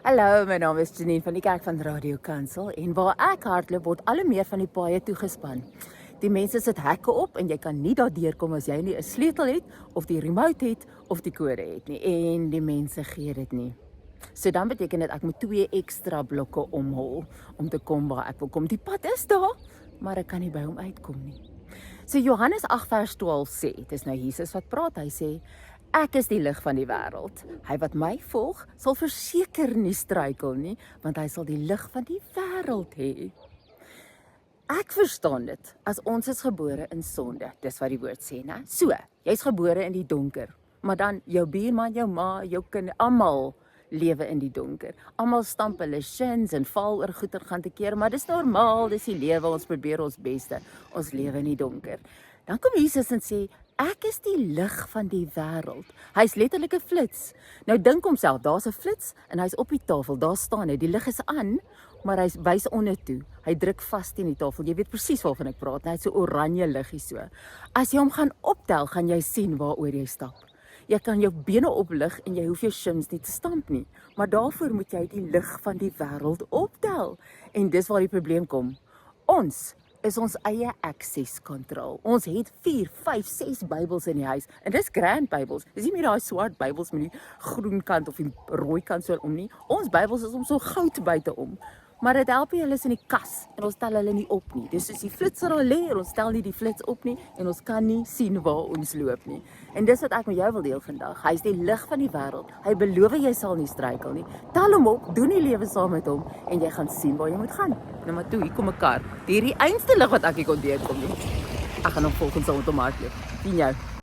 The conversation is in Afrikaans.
Hallo, my naam is Janine van die Kerk van Radio Kansel en waar ek hardloop word al hoe meer van die paaie toegespan. Die mense sit hekke op en jy kan nie daardeur kom as jy nie 'n sleutel het of die remote het of die kode het nie en die mense gee dit nie. So dan beteken dit ek moet 2 ekstra blokke omhol om te kom waar ek wil kom. Die pad is daar, maar ek kan nie by hom uitkom nie. So Johannes 8 vers 12 sê, dit is nou Jesus wat praat, hy sê, ek is die lig van die wêreld. Hy wat my volg, sal verseker nie struikel nie, want hy sal die lig van die wêreld hê. Ek verstaan dit, as ons is gebore in sonde, dis wat die woord sê, né? So, jy's gebore in die donker, maar dan jou buurman, jou ma, jou kind, almal lewe in die donker. Almal stamp hulle shins en val oor goeie gaan te keer, maar dis normaal, dis die lewe, ons probeer ons beste, ons lewe in die donker. Dan kom Jesus en sê, ek is die lig van die wêreld. Hy's letterlik 'n flits. Nou dink homself, daar's 'n flits en hy's op die tafel, daar staan hy, die lig is aan, maar hy wys onder toe. Hy druk vas teen die tafel. Jy weet presies waarvan ek praat, net so oranje liggie so. As jy hom gaan optel, gaan jy sien waaroor jy stap. Jy kan jou bene oplig en jy hoef jou shins nie te stamp nie, maar daarvoor moet jy die lig van die wêreld optel. En dis waar die probleem kom. Ons is ons eie access control. Ons het 4, 5, 6 Bybels in die huis. En dis grand Bybels. Dis nie meer daai swart Bybels met die groen kant of die rooi kant so om nie. Ons Bybels is om so goud buite om. Maar dit help nie, hulle is in die kas en ons tel hulle nie op nie. Dis soos die flits wat daar lê, ons tel nie die flits op nie en ons kan nie sien waar ons loop nie. En dis wat ek met jou wil deel vandag. Hy is die lig van die wêreld. Hy beloof jy sal nie struikel nie. Tel hom op, doen die lewe saam met hom en jy gaan sien waar jy moet gaan. Nou maar toe, hier kom 'n kar. Hierdie einste lig wat ek hier kon deurkom nie. Ek gaan hom volgens hom hardloop. Sien jou.